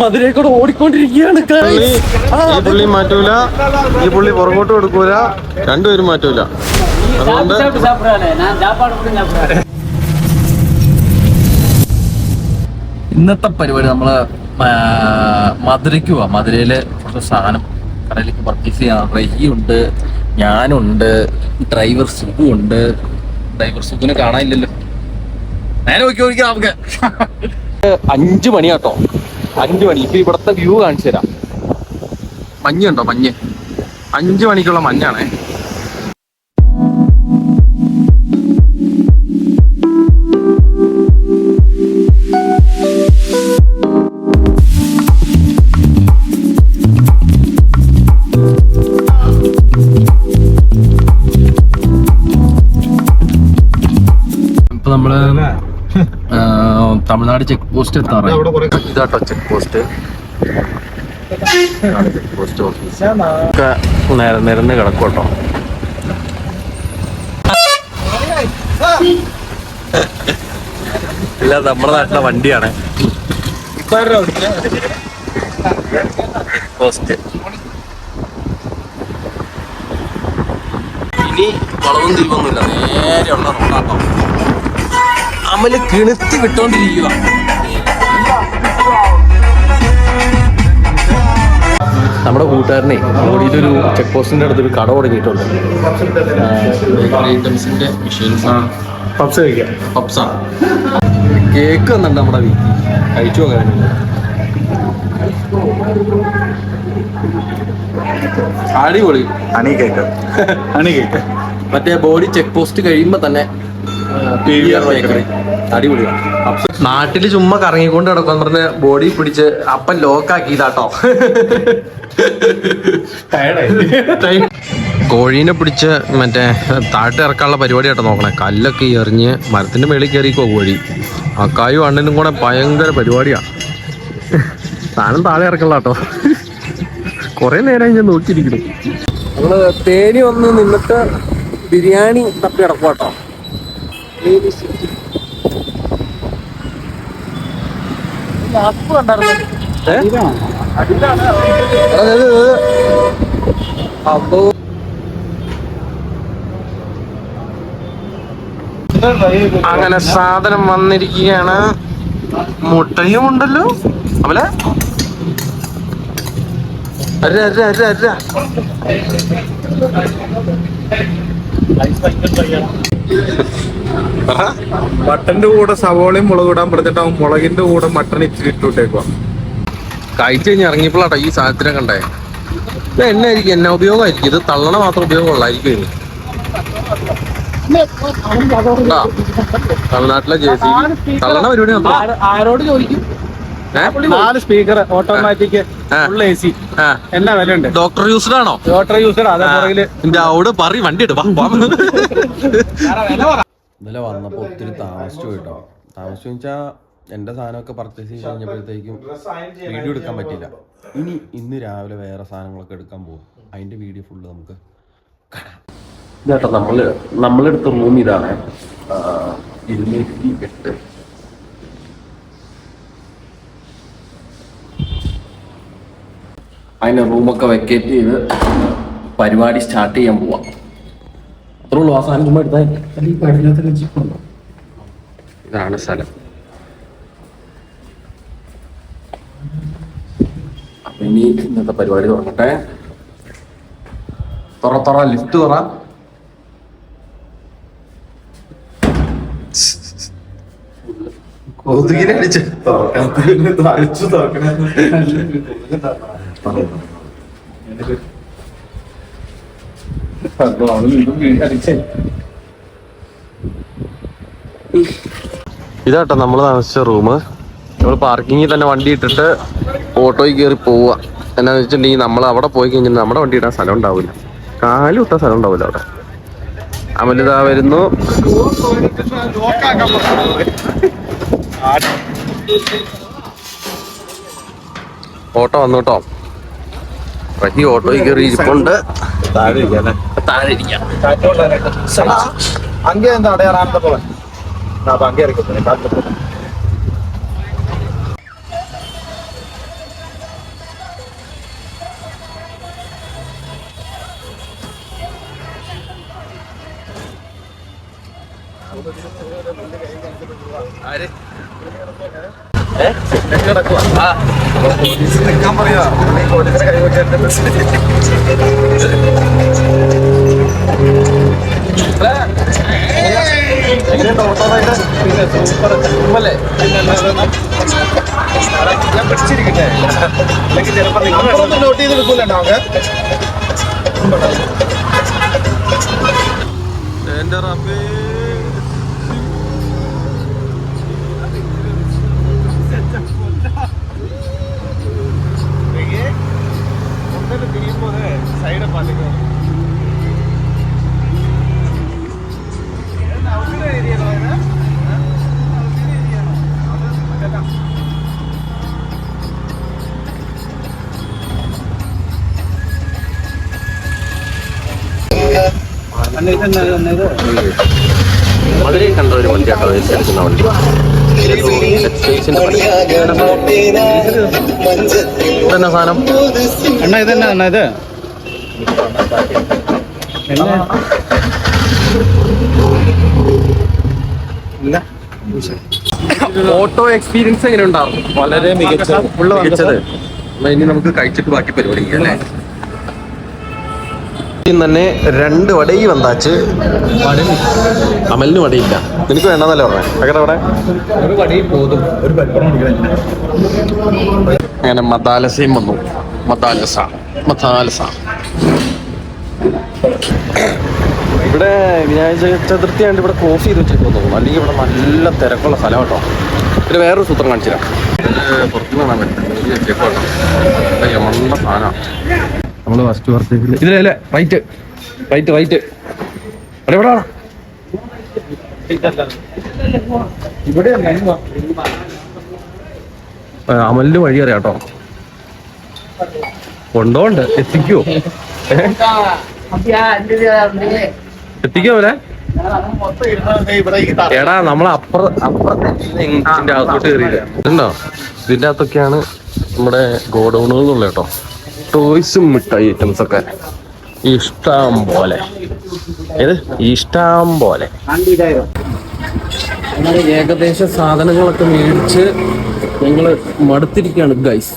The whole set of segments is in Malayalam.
മധുരയെ കൂടെ ഓടിക്കൊണ്ടിരിക്കുകയാണ്. ഈ പുള്ളി മാറ്റൂല, ഈ പുള്ളി പുറകോട്ട് കൊടുക്കൂല, രണ്ടുപേരും മാറ്റൂല. അതുകൊണ്ട് ഇന്നത്തെ പരിപാടി നമ്മള് മധുരയ്ക്ക് പോവാ. മധുരയില് കുറച്ച് സാധനം കടയിലേക്ക് പർച്ചേസ് ചെയ്യാം. റഹിയുണ്ട്, ഞാനുണ്ട്, ഡ്രൈവർ സുഖു ഉണ്ട്. ഡ്രൈവർ സുഖുവിനെ കാണാനില്ലല്ലോ. നേരെ നോക്കി നമുക്ക് 5 മണി കേട്ടോ. 5 മണി. ഇപ്പൊ ഇവിടുത്തെ വ്യൂ കാണിച്ചു തരാം. മഞ്ഞുണ്ടോ? മഞ്ഞ് 5 മണിക്കുള്ള മഞ്ഞാണേ. ഇപ്പൊ നമ്മള് തമിഴ്നാട് ചെക്ക് പോസ്റ്റ് എത്താറായി. ഇതാട്ടോ check post. Check post office ഒക്കെ നിരന്ന് കിടക്കും കേട്ടോ. ഇല്ല, നമ്മുടെ നാട്ടിലെ വണ്ടിയാണ് പോസ്റ്റ്. ഇനി വളവും തിരിവൊന്നുമില്ല, നേരെയുള്ള റോഡാട്ടോ. അമല് കിണുത്തി വിട്ടോണ്ടിരിക്കുക. നമ്മുടെ കൂട്ടുകാരനെ ഓടിയിട്ടൊരു ചെക്ക് പോസ്റ്റിന്റെ അടുത്തൊരു കട തുടങ്ങിയിട്ടുണ്ട്. ബേക്കറി ഐറ്റംസിന്റെ മെഷീൻസ്, പപ്സ് കഴിക്കാം. പപ്സാണ്. കേക്ക് വന്നിട്ടുണ്ട് നമ്മുടെ വീട്ടിൽ, കഴിച്ചു നോക്കാൻ. അടിപൊളി ഹണി കേക്ക്. ഹണി കേക്ക് മറ്റേ ബോഡി ചെക്ക് പോസ്റ്റ് കഴിയുമ്പോ തന്നെ അടിപൊളിയാണ്. നാട്ടില് ചുമ്മാ കറങ്ങിക്കൊണ്ട് കിടക്കാൻ പറഞ്ഞ ബോഡി പിടിച്ച് അപ്പം ലോക്കാക്കിയതാട്ടോ. കോഴീനെ പിടിച്ച് മറ്റേ താഴ്ത്തി ഇറക്കാനുള്ള പരിപാടി ആട്ടോ നോക്കണേ. കല്ലൊക്കെ എറിഞ്ഞ് മരത്തിന്റെ മേളിൽ കയറിക്കോ കോഴി. അക്കായും അണ്ണനും കൂടെ ഭയങ്കര പരിപാടിയാ. സാധനം താഴെ ഇറക്കള്ള കേട്ടോ. കൊറേ നേരം ഞാൻ നോക്കിയിരിക്കുന്നു. നമ്മള് തേനി വന്ന് നിന്നിട്ട് ബിരിയാണി തപ്പി കിടക്കും കേട്ടോ. അങ്ങനെ സാധനം വന്നിരിക്കുകയാണ്. മുട്ടയും ഉണ്ടല്ലോ അവലെ. മട്ടന്റെ കൂടെ സവോളയും മുളക് ഇടാൻ പറഞ്ഞിട്ട് അവൻ മുളകിന്റെ കൂടെ മട്ടൺ ഇച്ചിരി ഇട്ടുവിട്ടേക്കുവാ. കഴിച്ചു കഴിഞ്ഞ് ഇറങ്ങിയപ്പോഴാട്ടോ ഈ സാധനത്തിനെ കണ്ടേ. ഇത് എന്നായിരിക്കും, എന്നാ ഉപയോഗമായിരിക്കും? ഇത് തള്ളണ മാത്രം ഉപയോഗമുള്ളായിരിക്കും. തമിഴ്നാട്ടിലെ JCB തള്ളണ പരിപാടി മാത്രം. ആരോട് ചോദിക്കും? 4 സ്പീക്കർ ഓട്ടോമാറ്റിക് ഫുൾ AC. എന്നാ വിലയുണ്ട്? ഡോക്ടർ യൂസ്ഡ് ആണോ? Doctor user. അതേ അവിടെ പറയും വണ്ടി എടു. ഇന്നലെ വന്നപ്പോ ഒത്തിരി താമസിച്ചു പോയിട്ടോ. താമസിച്ചു വെച്ചാൽ എന്റെ സാധനമൊക്കെ പർച്ചേസ് ചെയ്ത് കഴിഞ്ഞപ്പോഴത്തേക്കും വീഡിയോ എടുക്കാൻ പറ്റില്ല. ഇന്ന് രാവിലെ വേറെ സാധനങ്ങളൊക്കെ എടുക്കാൻ പോകും. അതിന്റെ വീഡിയോ ഫുള്ള് നമുക്ക് കാണാം. ഇതാട്ടോ നമ്മളെടുത്ത റൂം ഇതാണ്. 208. അതിന്റെ റൂമൊക്കെ വെക്കേറ്റ് ചെയ്ത് പരിപാടി സ്റ്റാർട്ട് ചെയ്യാൻ പോവാം. അത്രേ ഉള്ളൂ. ആ സാധനം ചുമ്മാ എടുത്താൽ. ഇതാണ് സ്ഥലം. അപ്പൊ ഇനി ഇന്നത്തെ പരിപാടി തുടങ്ങട്ടെ. തുറ ലിഫ്റ്റ് തുറ. കൊതുകിനെ അടിച്ച് ഇതാട്ടോ നമ്മൾ താമസിച്ച റൂം. നമ്മൾ പാർക്കിങ്ങിൽ തന്നെ വണ്ടി ഇട്ടിട്ട് ഓട്ടോയിൽ കയറി പോവുക. എന്നാന്ന് വെച്ചിട്ടുണ്ടെങ്കിൽ നമ്മൾ അവിടെ പോയി കഴിഞ്ഞാൽ നമ്മുടെ വണ്ടി ഇടാൻ സ്ഥലം ഉണ്ടാവില്ല. കാലും ഇട്ട സ്ഥലം ഉണ്ടാവില്ല അവിടെ. അമലിതാ വരുന്നു. ഓട്ടോ വന്നു കേട്ടോ. റഹി ഓട്ടോയിൽ കയറി ഇരിപ്പുണ്ട്. താഴെ ഇരിക്കാം. അങ്ങേ എന്താ അടയാറാണെന്ന് പോലെ അങ്ങേ ഇറക്കി. ഞാൻ പിടിച്ചിരിക്കട്ടെ അല്ലെങ്കിൽ ചിലപ്പോൾ നിങ്ങളൊന്നും നോട്ട് ചെയ്തെടുക്കൂലോ എന്റെ റബ്ബേ തിരിയുമ്പോൾ സൈഡ് പാലിക്കും മധുരയിൽ കണ്ട ഒരു വണ്ടിയാട്ടോ എടുക്കുന്ന വണ്ടി. ഇതെന്നാ സാധനം? അണ്ണാ ഇതെന്നാ അണ്ണാ ഇത്? ഓട്ടോ എക്സ്പീരിയൻസ് എങ്ങനെ ഉണ്ടാവും? വളരെ മികച്ചത്. ഇനി നമുക്ക് കഴിച്ചിട്ട് ബാക്കി പരിപാടി ചെയ്യാം അല്ലേ? തന്നെ 2 വടയി വന്നാച്ച്. അമലിന് വടയില്ല. നിനക്ക് വേണ്ടെന്നല്ലേ പറഞ്ഞേ? അങ്ങനെ അവിടെ ഒരു വടി പോതും ഒരു അങ്ങനെ മദാലസയും വന്നു. മദാലസ ഇവിടെ വിനായക ചതുർത്ഥി ആയിട്ട് ഇവിടെ ക്ലോസ് ചെയ്ത് വെച്ചിട്ട് തോന്നുന്നു. അല്ലെങ്കിൽ ഇവിടെ നല്ല തിരക്കുള്ള സ്ഥലം കേട്ടോ. പിന്നെ വേറൊരു സൂത്രം കാണിച്ചു തരാം. പുറത്തുനിന്ന് കാണാൻ പറ്റും. വെച്ചേക്കോട്ടോ. മണ്ണ സാധനമാണ്. നമ്മള് ഫസ്റ്റ് പർച്ചേസിൽ ഇതിലല്ലേ റൈറ്റ് എവിടെ അമലിന് വഴി അറിയാം കേട്ടോ. കൊണ്ടോണ്ട് എത്തിക്കോ അല്ലേ? എടാ നമ്മളെ അപ്പുറത്തെ അകത്തോട്ട് കയറിയില്ല. ഇതുണ്ടോ? ഇതിന്റെ അകത്തൊക്കെയാണ് നമ്മുടെ ഗോഡൌണുകൾ എന്നുള്ള കേട്ടോ. ടോയ്സും മിഠായി ഐറ്റംസ് ഒക്കെ ഇഷ്ടം പോലെ. ഏകദേശ സാധനങ്ങളൊക്കെ മേടിച്ച് ഞങ്ങള് മടുത്തിരിക്കുകയാണ് ഗൈസ്.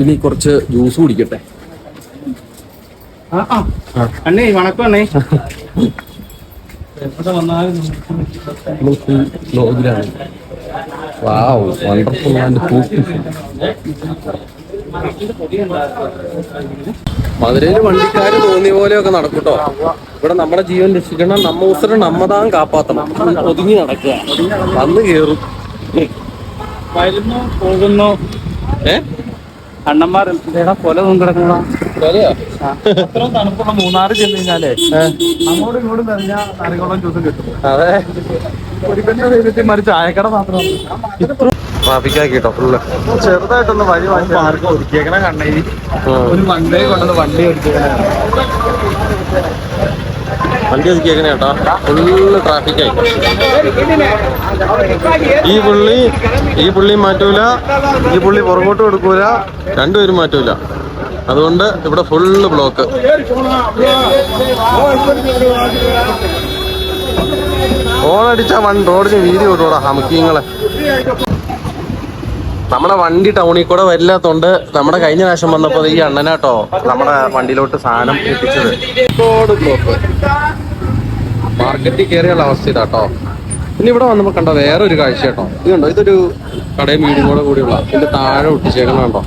ഇനി കുറച്ച് ജ്യൂസ് കുടിക്കട്ടെ. അണ്ണേ വണക്കം അണ്ണേ. ലോകിലാണ്. വാവ്, വണ്ടർഫുൾ ആൻഡ് ബ്യൂട്ടിഫുൾ. മധുരയില് വണ്ടിക്കാര് തോന്നിയ പോലെയൊക്കെ നടക്കൂട്ടോ. ഇവിടെ നമ്മുടെ ജീവൻ രക്ഷിക്കണം, നമ്മ ഉസരം നമ്മതാൻ കാപ്പാത്തണം. ഒതുങ്ങി നടക്കുക, വന്ന് കേറും. വരുന്നു പോകുന്നു. അണ്ണന്മാർ കൊല കിടക്കുന്ന അത്രയും തണുപ്പുള്ള മൂന്നാറ് ചെന്ന് കഴിഞ്ഞാലേ അങ്ങോട്ടും ഇങ്ങോട്ടും നിറഞ്ഞാൽ നാരങ്ങോളം ജ്യൂസും കിട്ടും. അതെ, ഒരു മറിച്ച് ചായക്കട മാത്രം ട്രാഫിക്കാക്കിട്ടോ ഫുള്ള്. ചെറുതായിട്ടൊന്ന് വഴി പാർക്ക് ഒരുക്കിയേക്കണ കണ്ണേരി ഒരു വണ്ടി കൊണ്ടുവന്ന് വണ്ടി ഒരുക്കിയേക്കണ വണ്ടി ഒതുക്കിയേക്കണ കേട്ടോ. ഫുള്ള് ട്രാഫിക്കായി. ഈ പുള്ളി മാറ്റൂല, ഈ പുള്ളി പുറകോട്ട് കൊടുക്കൂല, രണ്ടുപേരും മാറ്റൂല. അതുകൊണ്ട് ഇവിടെ ഫുള്ള് ബ്ലോക്ക്. ഓണടിച്ചാ റോഡിന് വീതി വിട്ടൂടാ ഹമുക്കിങ്ങളെ. നമ്മുടെ വണ്ടി ടൗണിൽ കൂടെ വരില്ലാത്തോണ്ട് നമ്മുടെ കഴിഞ്ഞ പ്രാവശ്യം വന്നപ്പോൾ ഈ അണ്ണനാട്ടോ നമ്മുടെ വണ്ടിയിലോട്ട് സാധനം എത്തിച്ചത്. ബ്ലോക്ക് മാർക്കറ്റിൽ കയറിയുള്ള അവസ്ഥ ഇതാട്ടോ. പിന്നെ ഇവിടെ വന്നപ്പോൾ കണ്ടോ വേറൊരു കാഴ്ച കേട്ടോ. ഇത് കണ്ടോ, ഇതൊരു കടയും വീടും കൂടെ കൂടിയുള്ള ഇതിന്റെ താഴെ ഒട്ടിച്ചേക്കണോ.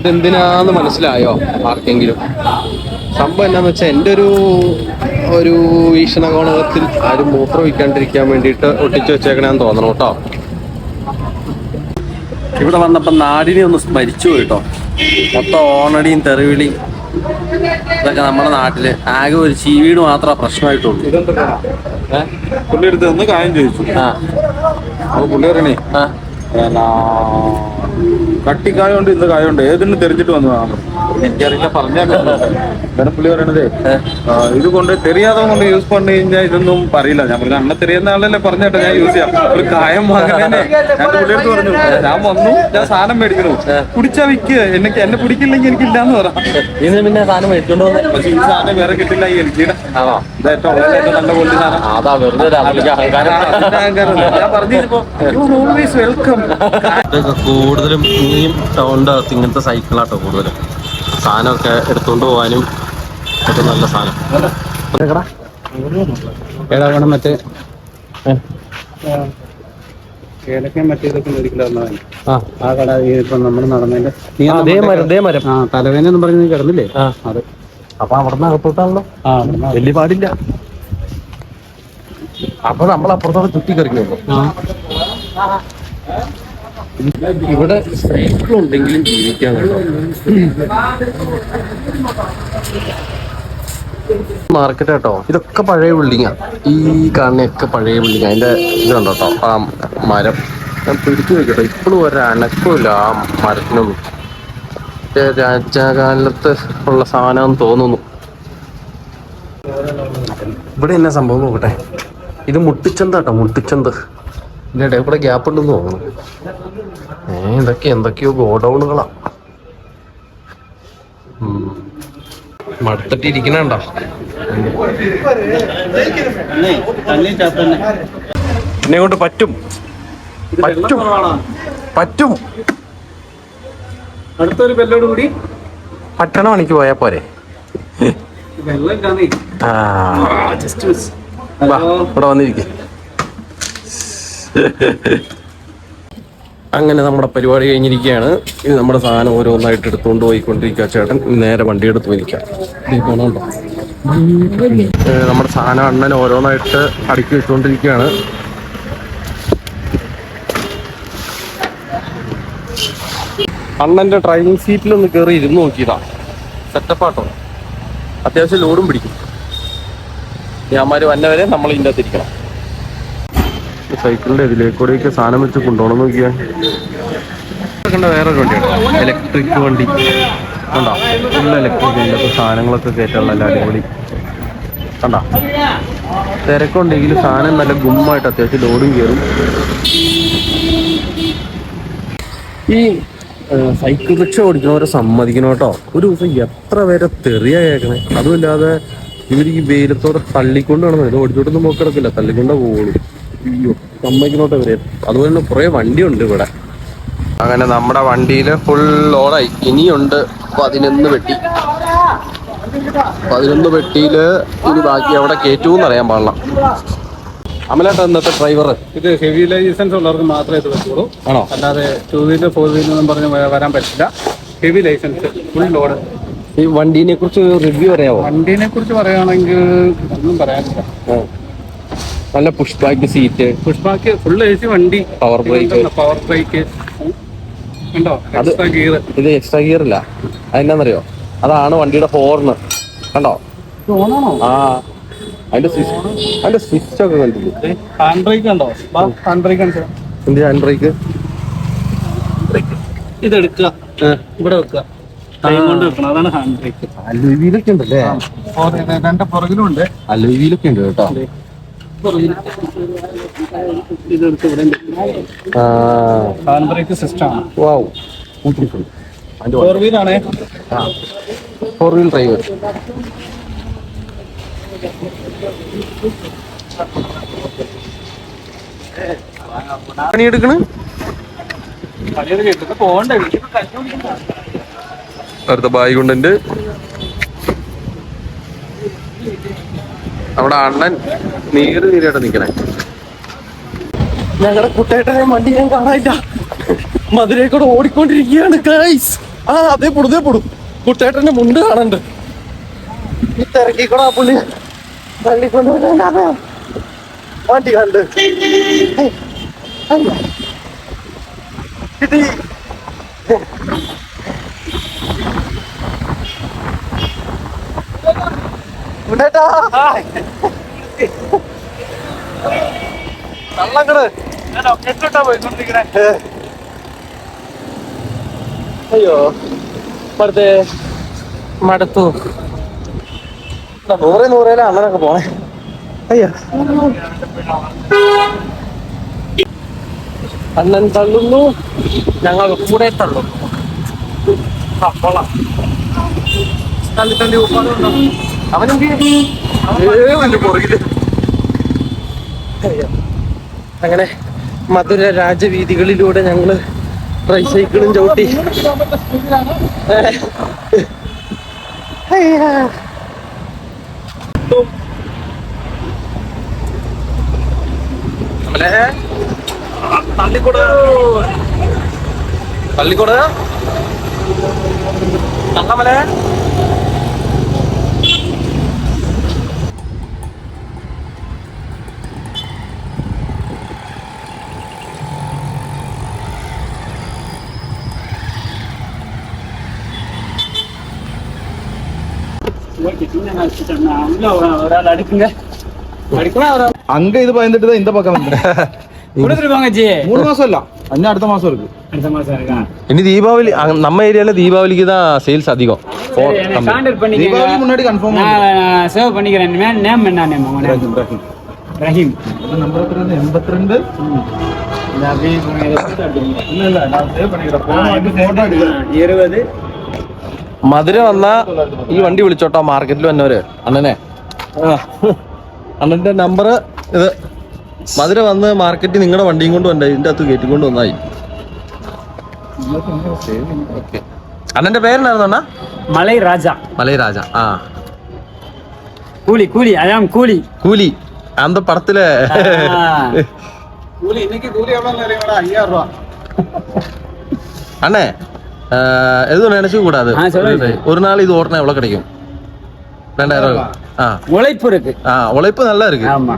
ഇതെന്തിനാന്ന് മനസ്സിലായോ ആർക്കെങ്കിലും? സംഭവം എന്നാന്ന് വെച്ചാൽ എൻ്റെ ഒരു വീക്ഷണകോണത്തിൽ ആരും മൂത്രം വയ്ക്കാണ്ടിരിക്കാൻ വേണ്ടിയിട്ട് ഒട്ടിച്ചു വെച്ചേക്കണേന്ന് തോന്നണം കേട്ടോ. ഇവിടെ വന്നപ്പോൾ നാടിനെ ഒന്ന് സ്മരിച്ചു പോയിട്ടോ. മൊത്തം ഓണടിയും തെറിവിളിയും ഇതൊക്കെ നമ്മുടെ നാട്ടില് ആകെ ഒരു ചീവീട് മാത്രമേ പ്രശ്നമായിട്ടുള്ളൂ. പുള്ളി എടുത്ത് നിന്ന് കാര്യം ചോദിച്ചു. അപ്പൊ പുള്ളി പറയണേ കട്ടിക്കായുണ്ട് ഇന്ന് കായുണ്ട് ഏതിന് തെരിഞ്ഞിട്ട് വന്നതാണ്. എനിക്കറിയില്ല, പറഞ്ഞാൽ അന്നേരം പുള്ളി പറയണതേ ഇത് കൊണ്ട് தெரியாதவங்க കൊണ്ട് യൂസ് பண்ணி കഴിഞ്ഞാൽ ഇതൊന്നും പറയില്ല. ഞാൻ പറഞ്ഞു അണ്ണ തെരിയുന്ന ആളല്ലേ പറഞ്ഞിട്ട് ഞാൻ യൂസ് ചെയ്യാം. ഒരു കായം വാങ്ങണേ ഞാൻ പുള്ളിയെടുത്ത് പറഞ്ഞു, ഞാൻ വന്നു, ഞാൻ സാധനം മേടിക്കണു, കുടിച്ചാ വിൽക്കുക, എന്നെ പിടിക്കില്ലെങ്കിൽ എനിക്കില്ലാന്ന് പറ. ഇതിന് പിന്നെ സാധനം മേടിച്ചോണ്ട് വന്നേ. പക്ഷെ ഈ സാധനം വേറെ കിട്ടില്ല ഈ എൽജിയുടെ. ഇത് ഏറ്റവും നല്ല ക്വാളിറ്റി സാധനം. അതാ വെറുതെ അഹങ്കാരം. ഞാൻ പറഞ്ഞിപ്പോ ഓൾവേസ് വെൽക്കം. കൂടുതലും ഈ ടൗണിൻ്റെ അകത്ത് ഇങ്ങനത്തെ സൈക്കിളാട്ടോ കൂടുതലും. സാധനമൊക്കെ എടുത്തുകൊണ്ട് പോകാനും ഒക്കെ നല്ല സാധനം. ഏതാ വേണം മറ്റേ ഏതൊക്കെയും മറ്റേ ഇതൊക്കെ മേടിക്കലായിരുന്നു. ആ കട ഇപ്പൊ നമ്മൾ നടന്നതിന്റെ തലവേദന എന്ന് പറഞ്ഞ് കിടന്നില്ലേ അത്. അപ്പൊ അവിടുന്ന് അകത്തോട്ടാണല്ലോ, വലിയ പാടില്ല. അപ്പൊ നമ്മൾ അപ്പുറത്തോടെ ചുറ്റി കറിക്കുള്ളൂ. ഇവിടെ സൈക്കിൾ ഉണ്ടെങ്കിലും ജീവിക്കാൻ കേട്ടോ. മാർക്കറ്റ് കേട്ടോ, ഇതൊക്കെ പഴയ ബിൽഡിങ്ങാ. ഈ കാണുന്നൊക്കെ പഴയ ബിൽഡിങ്ങാ. അതിന്റെ ഇത് കണ്ടോ കേട്ടോ, ആ മരം ഞാൻ പിടിച്ചു വെക്കട്ടോ. ഇപ്പോഴും ഒരനക്കമില്ല ആ മരത്തിനും. രാജകാലത്ത് ഉള്ള സാധനം തോന്നുന്നു. ഇവിടെ എന്നാ സംഭവം നോക്കട്ടെ. ഇത് മുട്ടിച്ചന്ത കേട്ടോ, മുട്ടിച്ചന്ത്. ഇതിന്റെ ഇടയിൽ കൂടെ ഗ്യാപ്പ് ഉണ്ടെന്ന് തോന്നുന്നു. ഇതൊക്കെ എന്തൊക്കെയോ ഗോഡൌണുകളാ. മടുത്തിട്ടിരിക്കണുണ്ടോ? എന്നെ കൊണ്ട് പറ്റും പറ്റും പറ്റും. അടുത്തൊരു ബെല്ലോട് കൂടി പട്ടണ പണിക്ക് പോയാ പോരെ. ഇവിടെ വന്നിരിക്കും. അങ്ങനെ നമ്മുടെ പരിപാടി കഴിഞ്ഞിരിക്കുകയാണ്. ഇത് നമ്മുടെ സാധനം ഓരോന്നായിട്ട് എടുത്തുകൊണ്ട് പോയിക്കൊണ്ടിരിക്കുക. ചേട്ടൻ നേരെ വണ്ടി എടുത്ത് പോയിരിക്കാം. നമ്മുടെ സാധനം അണ്ണൻ ഓരോന്നായിട്ട് അടുക്കി വെച്ചുകൊണ്ടിരിക്കുകയാണ്. അണ്ണന്റെ ഡ്രൈവിംഗ് സീറ്റിലൊന്ന് കയറി ഇരുന്ന് നോക്കിയതാ. സെറ്റപ്പാട്ടോ, അത്യാവശ്യം ലോഡും പിടിക്കും. ഞാന്മാര് വന്നവരെ നമ്മൾ ഇതിൻ്റെ അകത്തിരിക്കണം. സൈക്കിളിന്റെ ഇതിലേക്കൂടെയൊക്കെ സാധനം വെച്ച് കൊണ്ടുപോകണം നോക്കിയാൽ. വേറൊരു വണ്ടിയാണ്, ഇലക്ട്രിക് വണ്ടി കണ്ടോ. Full electric. ഇതിൻ്റെ സാധനങ്ങളൊക്കെ കയറ്റാനുള്ള നല്ല അടിപൊളി കണ്ടോ. തിരക്കുണ്ടെങ്കിൽ സാധനം നല്ല ഗുമ്മായിട്ട് അത്യാവശ്യം ലോഡും കയറും. ഈ സൈക്കിൾ റിക്ഷ ഓടിക്കുന്നവരെ സമ്മതിക്കണം കേട്ടോ. ഒരു ദിവസം എത്ര പേരെ തെറിയാ കേൾക്കണേ. അതുമില്ലാതെ ഇവർ ഈ വെയിലത്തോടെ തള്ളിക്കൊണ്ട് വേണം. ഇത് ഓടിച്ചോട്ടൊന്നും പോക്കിടക്കില്ല, തള്ളിക്കൊണ്ടേ പോകുള്ളൂ. അയ്യോ, സമ്മതിക്കണോട്ടെ ഇവര്. അതുപോലെ തന്നെ കുറേ വണ്ടിയുണ്ട് ഇവിടെ. അങ്ങനെ നമ്മുടെ വണ്ടിയിൽ ഫുൾ ലോഡായി. ഇനിയുണ്ട് 11 പെട്ടി. 11 പെട്ടിയിൽ ഇനി ബാക്കി അവിടെ കയറ്റുമെന്ന് അറിയാൻ പാടില്ല. അമലേട്ട ഇന്നത്തെ ഡ്രൈവർ. ഇത് ഹെവി ലൈസൻസ് ഉള്ളവർക്ക് മാത്രമേ ഇത് പറ്റുള്ളൂ. ആണോ? അല്ലാതെ 2 വീലർ 4 വീലർ എന്നും പറഞ്ഞ് വരാൻ പറ്റില്ല. Heavy licence, full load. ഈ വണ്ടീനെ കുറിച്ച് റിവ്യൂ പറയാമോ? വണ്ടീനെ കുറിച്ച് പറയുകയാണെങ്കിൽ ഒന്നും പറയാനില്ല. നല്ല push back seat, push back, full AC വണ്ടി, പവർ ബ്രേക്ക് ഉണ്ടോ, എക്സ്ട്രാ ഗിയർ. ഇത് എക്സ്ട്രാ ഗിയർ അല്ല, അതെന്നാന്നറിയോ? അതാണ് വണ്ടിയുടെ ഹോർണ് കണ്ടോ. ആ അതിന്റെ സ്വിച്ച് ഒക്കെ കണ്ടില്ലേ? ഹാൻഡ് ബ്രേക്ക് ഉണ്ടോ? ഹാൻഡ് ബ്രേക്ക് കാണിച്ചോ. എന്ത് ഹാൻഡ് ബ്രേക്ക്? ഇതെടുക്കുക, ഇവിടെ വെക്കുക, കൈ കൊണ്ട് വെക്കണം. അതാണ് ഹാൻഡ് ബ്രേക്ക്. അലോയ് വീലൊക്കെ ഉണ്ടല്ലേ? 2 പുറകിലും ഉണ്ട്. അലോയ് വീലൊക്കെ ഉണ്ട് കേട്ടോ. ഇതെടുത്ത് ഇവിടെ ഹാൻഡ് ബ്രേക്ക് സിസ്റ്റം ആണ്. വാവ്, 4 വീലാണേ. 4 വീൽ ഡ്രൈവ്. പണിയെടുക്കണ് അടുത്ത ബായി കൊണ്ടുണ്ട്. അവിടെ അണ്ണൻ നീരായിട്ട് നിക്കണേ. ഞങ്ങളുടെ കുട്ടേട്ടനെ വണ്ടി ഞാൻ കാണാനില്ല. മധുരയിൽക്കൂടെ ഓടിക്കൊണ്ടിരിക്കുകയാണ് ഗൈസ്. അതേ പൊടും കുട്ടേട്ടന്റെ മുണ്ട് കാണണ്ട്. ഈ തിരക്കിക്കൂടെ ആ പുള്ളി തള്ളിക്കൊണ്ട് വണ്ടി കണ്ട് കിട്ടി. അയ്യോ വെറുതെ മടുത്തു. 100 അണ്ണനൊക്കെ പോണേ. അയ്യോ അണ്ണൻ തള്ളുന്നു, ഞങ്ങൾ കൂടെ തള്ളുന്നു. അവനെന്ത് പുറകില്. അങ്ങനെ മധുര രാജവീതികളിലൂടെ ഞങ്ങള് ട്രൈസൈക്കിളും ചവിട്ടി. തള്ളിക്കൂട തള്ളിക്കൂട തള്ളമലെ. அங்க இது பயந்துட்டு தான் இந்த பக்கம் வந்து 3 மாசம் இல்ல, இன்னும் அடுத்த மாசம் இருக்கு. இனி தீபாவளி நம்ம ஏரியால தீபாவளிக்கு தான் சேல்ஸ் அதிகம். தீபாவளி முன்னாடி கன்ஃபார்ம் சேவ் பண்ணிக்கிறேன். நேம் என்ன நேம்? ரஹீம். நம்பர் 82. இல்ல நான் சேவ் பண்ணிக்கிறேன். 20. മധുര വന്നാ ഈ വണ്ടി വിളിച്ചോട്ടോ, മാർക്കറ്റിൽ വന്നവര്. അണ്ണനെ അണ്ണന്റെ നമ്പർ ഇത്. മധുര വന്ന് മാർക്കറ്റിൽ നിങ്ങളുടെ വണ്ടിയും കൊണ്ട് വന്നേ, ഇതിന്റെ അകത്ത് കയറ്റിക്കൊണ്ട് വന്നായി. ഓക്കെ. അണ്ണന്റെ പേരെന്നായിരുന്നു അണ്ണാ? മലൈ രാജ. മലൈ രാജ. ആ കൂലി കൂലി അയാം കൂലി കൂലി அந்த படத்துல கூலி இன்னைக்கு கூலி எவ்வளவு தெரியுமாடா? 5000 ரூபாய். அண்ணே எதுவும் நினைச்சு கூடாது. ஒரு நாள் இது ஓட்டினா எவ்வளவு கிடைக்கும்? 2000 ரூபாய். உழைப்பு இருக்கு. உழைப்பு நல்லா இருக்கு. ஆமா.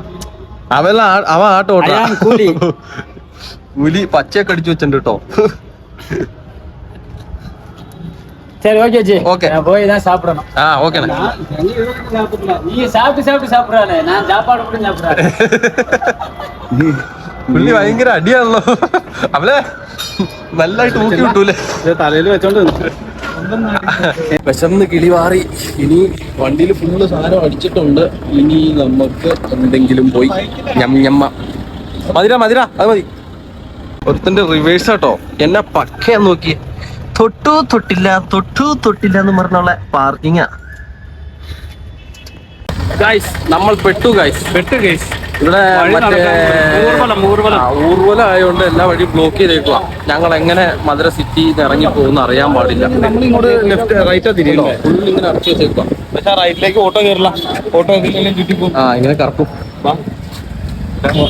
അവൻ ആട്ടോ ഓട്ടാൻ കൂലി പച്ച കടിച്ചു വെച്ചിട്ടുണ്ട് കേട്ടോ. சரி ஓகே ஜி. ஓகே. நான் போய் தான் சாப்பிடணும். ஓகே. நீ சாப்பிட்டு சாப்பிடுறானே, நான் சாப்பாடு மட்டும் சாப்பிடுறேன். പുള്ളി ഭയങ്കര അടിയാണല്ലോ. അവലെ നല്ലായിട്ട് ഊക്കി വിട്ടൂലേ, തലയിൽ വെച്ചോണ്ട് വിശന്ന് കിളിവാറി. ഇനി വണ്ടിയിൽ ഫുള്ള് സാധനം അടിച്ചിട്ടുണ്ട്. ഇനി നമുക്ക് എന്തെങ്കിലും പോയി ഞമ്മ. മതിര മതിര അത് മതി. ഒരുത്തന്റെ റിവേഴ്സ് കേട്ടോ, എന്നെ പക്കയാ നോക്കി. തൊട്ടു തൊട്ടില്ല എന്ന് പറഞ്ഞുള്ള പാർക്കിങ്ങാ. ഗൈസ് നമ്മൾ പെട്ടു ഗൈസ്. ഇവിടെ മറ്റേ ഊർവല ആയതുകൊണ്ട് എല്ലാ വഴിയും ബ്ലോക്ക് ചെയ്തേക്കുക. ഞങ്ങൾ എങ്ങനെ മധുര സിറ്റി ഇറങ്ങി പോകുന്ന അറിയാൻ പാടില്ല. നമ്മളിങ്ങോട്ട് ലെഫ്റ്റ് റൈറ്റാ തിരിയുള്ളൂ. ഫുള്ള് ഇങ്ങനെ അടച്ചു വെച്ചേക്കുക. പക്ഷെ റൈറ്റിലേക്ക് ഓട്ടോ കയറില്ല. ഓട്ടോ കയറിയില്ലെങ്കിൽ ചുറ്റിപ്പോ ഇങ്ങനെ കറക്കും.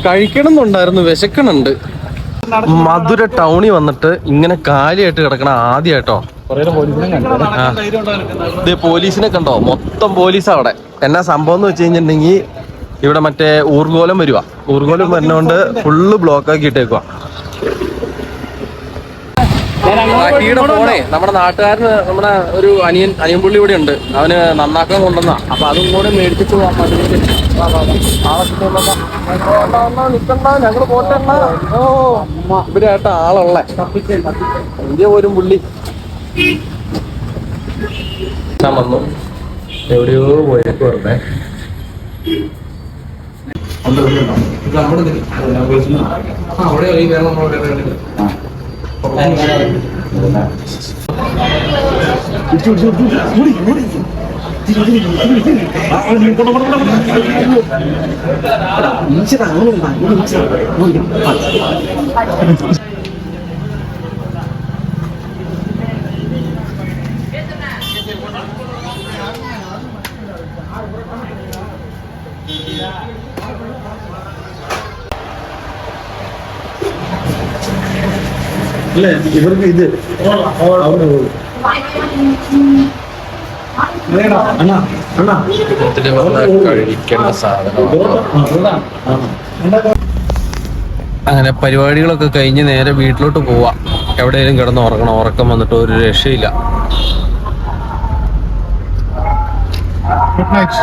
കഴിക്കണം എന്നുണ്ടായിരുന്നു, വിശക്കണുണ്ട്. മധുര ടൗണിൽ വന്നിട്ട് ഇങ്ങനെ കാലിയായിട്ട് കിടക്കണ ആദ്യമായിട്ടോ. പോലീസിനെ കണ്ടോ? മൊത്തം പോലീസാ അവിടെ. എന്നാ സംഭവം എന്ന് വെച്ച് കഴിഞ്ഞിട്ടുണ്ടെങ്കിൽ ഇവിടെ മറ്റേ ഊർഗോലം വരുവാ. ഊർഗോലം വരുന്നോണ്ട് ഫുള്ള് ബ്ലോക്ക് ആക്കി ഇട്ടേക്കുവാ. ഈടെ പോണേ നമ്മുടെ നാട്ടുകാരന്, നമ്മുടെ ഒരു അനിയൻ പുള്ളി ഇവിടെ ഉണ്ട്. അവന് നന്നാക്കാൻ കൊണ്ടുവന്നാ. അപ്പൊ അതും കൂടെ മേടിച്ചിട്ട് ഞങ്ങള് പോട്ടെ. ഇവരായിട്ട് ആളുള്ള ഇന്ത്യ പോലും പുള്ളി വന്നു. എവിടെയോ പോയേക്ക് പറഞ്ഞേ. അവിടെ അല്ലേ ഇവർക്ക് ഇത് കഴിക്കേണ്ട സാധനം. അങ്ങനെ പരിപാടികളൊക്കെ കഴിഞ്ഞ് നേരെ വീട്ടിലോട്ട് പോവാ. എവിടെയെങ്കിലും കിടന്ന് ഉറങ്ങണം. ഉറക്കം വന്നിട്ട് ഒരു രക്ഷയില്ല. Good night.